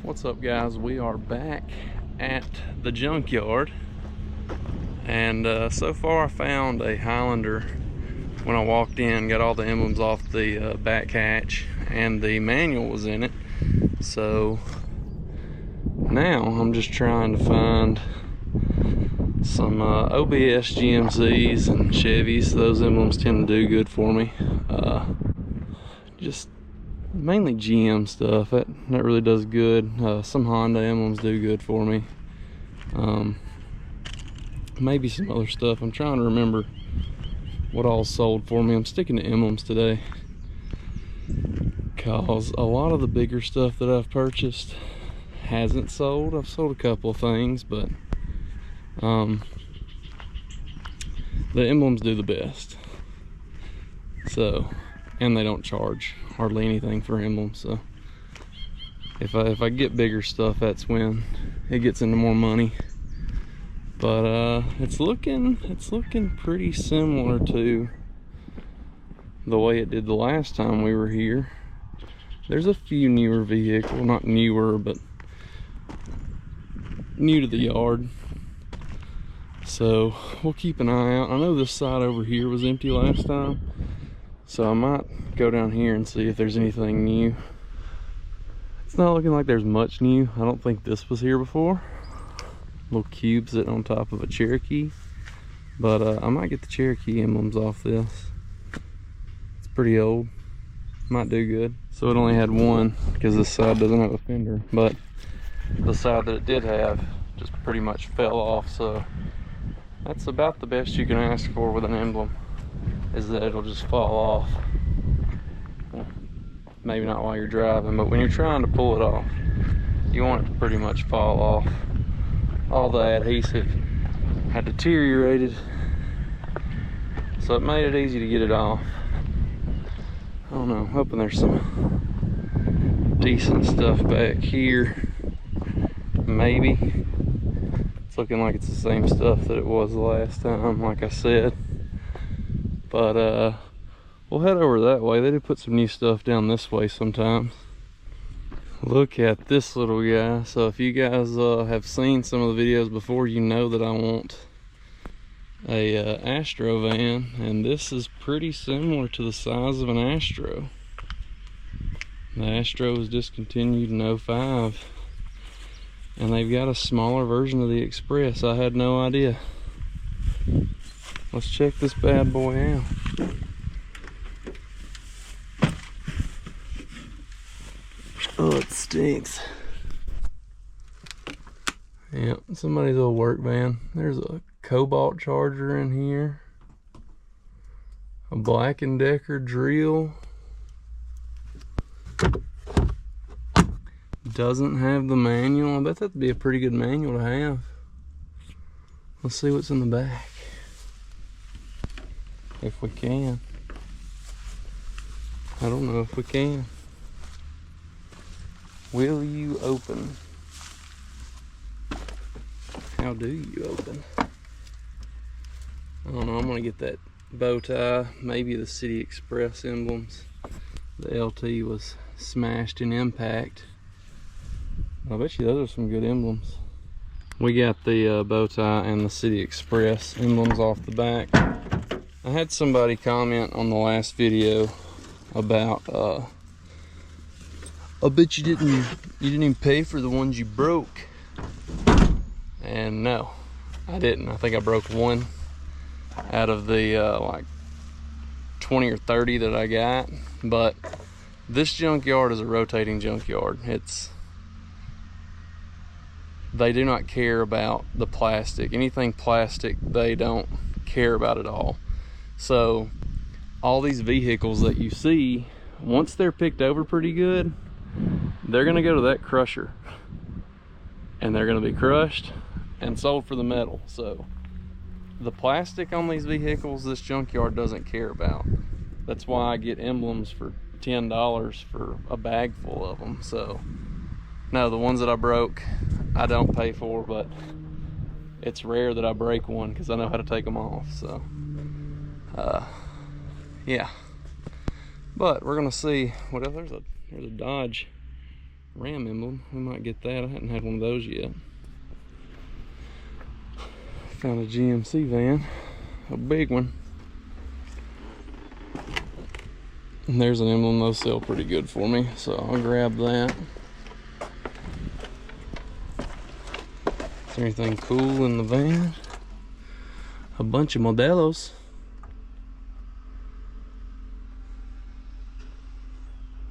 What's up, guys? We are back at the junkyard, and so far I found a Highlander when I walked in. Got all the emblems off the back hatch, and the manual was in it. So now I'm just trying to find some OBS GMCs and Chevys. Those emblems tend to do good for me. Just mainly GM stuff that really does good. Some Honda emblems do good for me. Maybe some other stuff. I'm trying to remember what all sold for me. I'm sticking to emblems today because a lot of the bigger stuff that I've purchased hasn't sold. I've sold a couple of things, but the emblems do the best. So, and they don't charge hardly anything for emblems. So if I get bigger stuff, that's when it gets into more money. But it's looking pretty similar to the way it did the last time we were here. There's a few newer vehicles, not newer, but new to the yard. So we'll keep an eye out. I know this side over here was empty last time, so I might go down here and see if there's anything new. It's not looking like there's much new. I don't think this was here before. Little cube sitting on top of a Cherokee. But I might get the Cherokee emblems off this. It's pretty old. Might do good. So it only had one because this side doesn't have a fender. But the side that it did have just pretty much fell off. So that's about the best you can ask for with an emblem, is that it'll just fall off. Maybe not while you're driving, but when you're trying to pull it off, you want it to pretty much fall off. All the adhesive had deteriorated, so it made it easy to get it off. I don't know, I'm hoping there's some decent stuff back here. Maybe. It's looking like it's the same stuff that it was the last time, like I said. But we'll head over that way. They do put some new stuff down this way sometimes. Look at this little guy. So if you guys have seen some of the videos before, you know that I want a Astro van, and this is pretty similar to the size of an Astro. The Astro was discontinued in 05, and they've got a smaller version of the Express. I had no idea. Let's check this bad boy out. Oh, it stinks. Yep, somebody's old work van. There's a Cobalt charger in here. A Black & Decker drill. Doesn't have the manual. I bet that'd be a pretty good manual to have. Let's see what's in the back. If we can. I don't know if we can. Will you open? How do you open? I don't know. I'm gonna get that bow tie, maybe the City Express emblems. The LT was smashed in impact. I bet you those are some good emblems. We got the bow tie and the City Express emblems off the back. I had somebody comment on the last video about I bet you didn't even pay for the ones you broke. And no, I didn't. I think I broke one out of the like 20 or 30 that I got. But this junkyard is a rotating junkyard. They do not care about the plastic. Anything plastic, they don't care about at all. So all these vehicles that you see, once they're picked over pretty good, they're gonna go to that crusher and they're gonna be crushed and sold for the metal. So the plastic on these vehicles, this junkyard doesn't care about. That's why I get emblems for $10 for a bag full of them. So no, the ones that I broke, I don't pay for, but it's rare that I break one because I know how to take them off. So yeah, but we're gonna see what else. There's a Dodge Ram emblem. We might get that. I hadn't had one of those yet. Found a GMC van, a big one. And there's an emblem. Those sell pretty good for me, so I'll grab that. Is there anything cool in the van? A bunch of Modelos.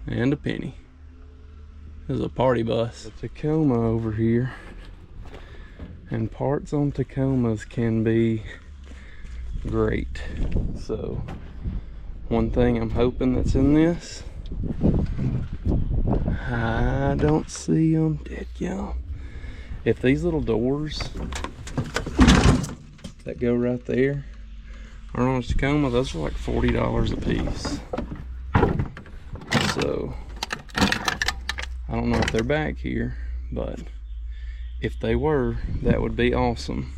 And a penny. There's a party bus. A Tacoma over here. And parts on Tacomas can be great. So, one thing I'm hoping that's in this. I don't see them. Dadgum. If these little doors that go right there are on a Tacoma, those are like $40 a piece. So, I don't know if they're back here, but if they were, that would be awesome.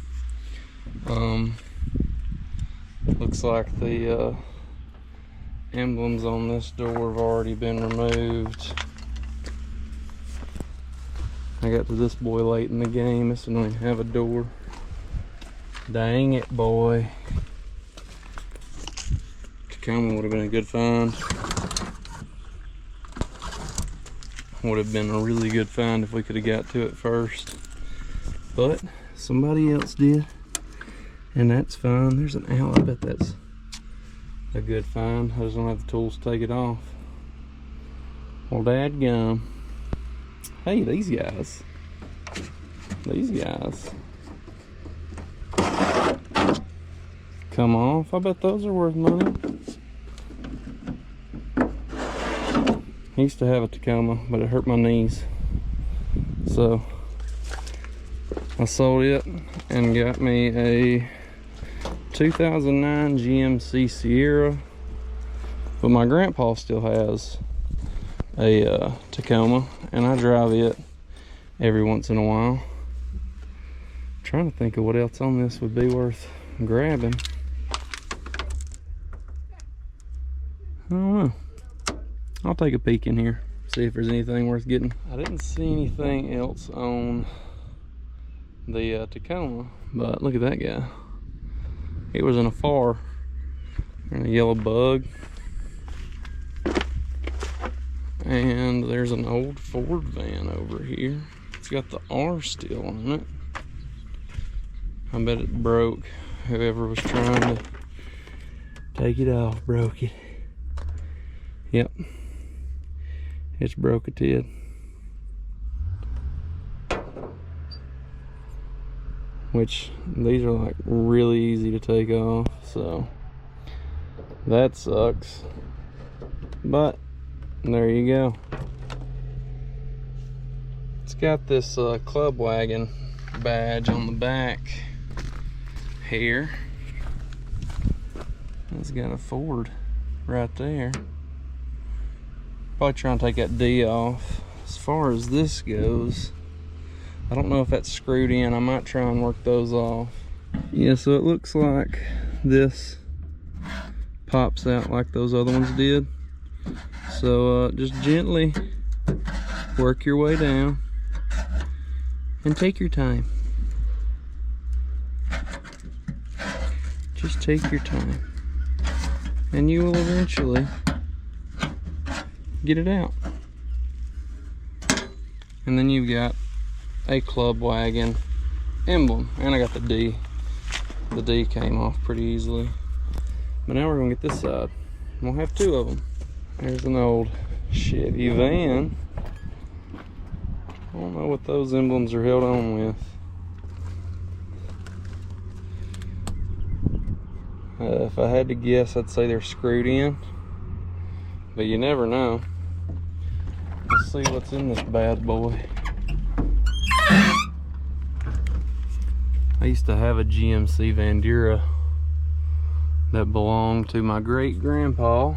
Looks like the emblems on this door have already been removed. I got to this boy late in the game. This one don't even have a door. Dang it, boy. Tacoma would have been a good find. Would have been a really good find if we could have got to it first. But somebody else did. And that's fine. There's an owl. I bet that's a good find. I just don't have the tools to take it off. Well, dadgum. Hey, these guys. These guys. Come off. I bet those are worth money. I used to have a Tacoma, but it hurt my knees. So, I sold it and got me a 2009 GMC Sierra. But my grandpa still has a Tacoma, and I drive it every once in a while. I'm trying to think of what else on this would be worth grabbing. I don't know. I'll take a peek in here, see if there's anything worth getting. I didn't see anything else on the Tacoma, but look at that guy. It was in a far and a yellow bug. And there's an old Ford van over here. It's got the R still on it. I bet it broke. Whoever was trying to take it off broke it. Yep. It's broke a tid. Which, these are like really easy to take off, so that sucks. But there you go. It's got this club wagon badge on the back here. It's got a Ford right there. Probably trying to take that D off. As far as this goes, I don't know if that's screwed in. I might try and work those off. Yeah, so it looks like this pops out like those other ones did. So just gently work your way down and take your time. Just take your time and you will eventually get it out. And then you've got a club wagon emblem, and I got the D. The D came off pretty easily. But now we're gonna get this side. We'll have two of them. There's an old Chevy van. I don't know what those emblems are held on with. If I had to guess, I'd say they're screwed in, but you never know. Let's see what's in this bad boy. I used to have a GMC Vandura that belonged to my great grandpa,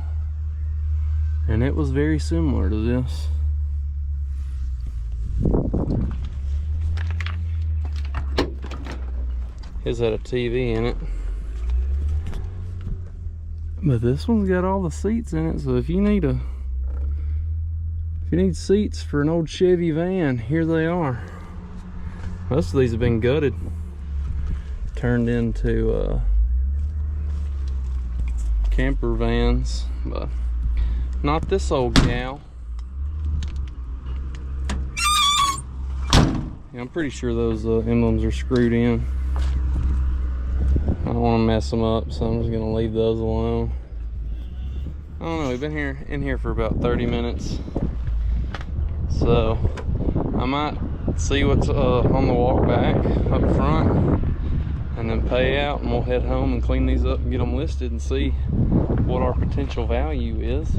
and it was very similar to this. His had a TV in it, but this one's got all the seats in it, so if you need If you need seats for an old Chevy van, here they are. Most of these have been gutted, turned into camper vans, but not this old gal. Yeah, I'm pretty sure those emblems are screwed in. I don't want to mess them up, so I'm just gonna leave those alone. I don't know, we've been in here for about 30 minutes. So I might see what's on the walk back up front and then pay out, and we'll head home and clean these up and get them listed and see what our potential value is.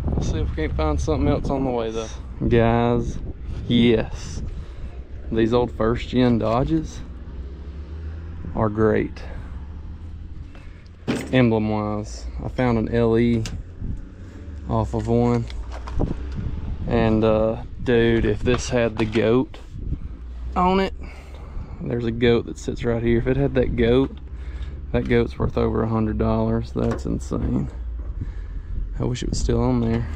Let's see if we can't find something else on the way though. Guys, yes, these old first gen Dodges are great. Emblem wise, I found an LE off of one, and dude, if this had the goat on it, there's a goat that sits right here. If it had that goat's worth over $100. That's insane. I wish it was still on there.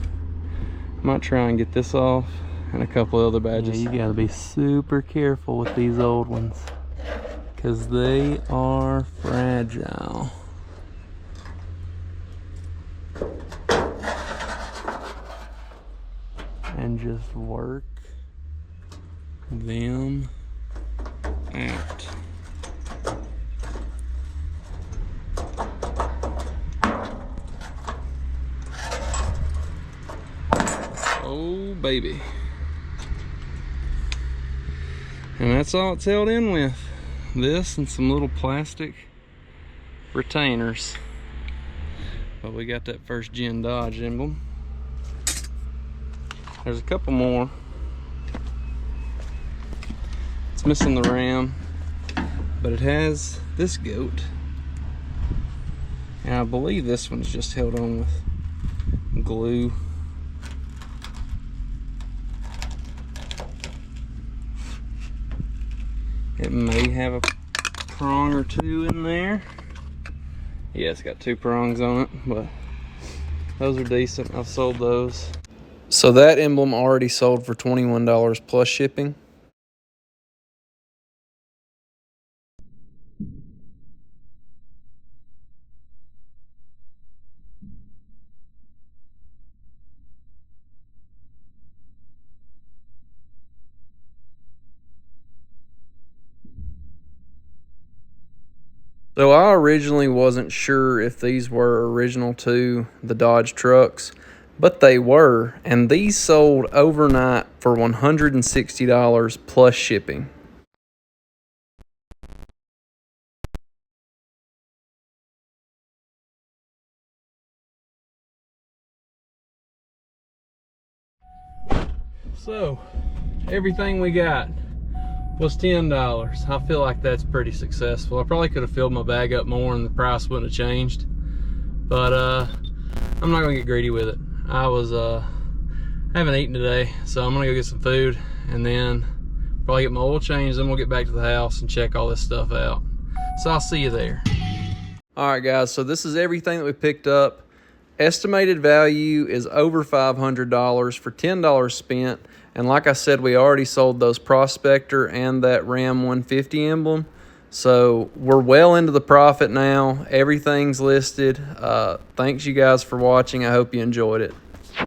Might try and get this off and a couple other badges. Yeah, you gotta be super careful with these old ones because they are fragile. And just work them out. Oh baby. And that's all it's held in with. This and some little plastic retainers. But we got that first gen Dodge emblem. There's a couple more. It's missing the ram, but it has this goat. And I believe this one's just held on with glue. It may have a prong or two in there. Yeah, it's got 2 prongs on it, but those are decent. I've sold those. So that emblem already sold for $21 plus shipping. So I originally wasn't sure if these were original to the Dodge trucks, but they were, and these sold overnight for $160 plus shipping. So everything we got was $10. I feel like that's pretty successful. I probably could have filled my bag up more and the price wouldn't have changed, but I'm not gonna get greedy with it. I haven't eaten today, so I'm gonna go get some food and then probably get my oil changed, then we'll get back to the house and check all this stuff out. So I'll see you there. All right guys, so this is everything that we picked up. Estimated value is over $500 for $10 spent. And like I said, we already sold those Prospector and that Ram 150 emblem. So we're well into the profit now. Everything's listed. Thanks you guys for watching. I hope you enjoyed it.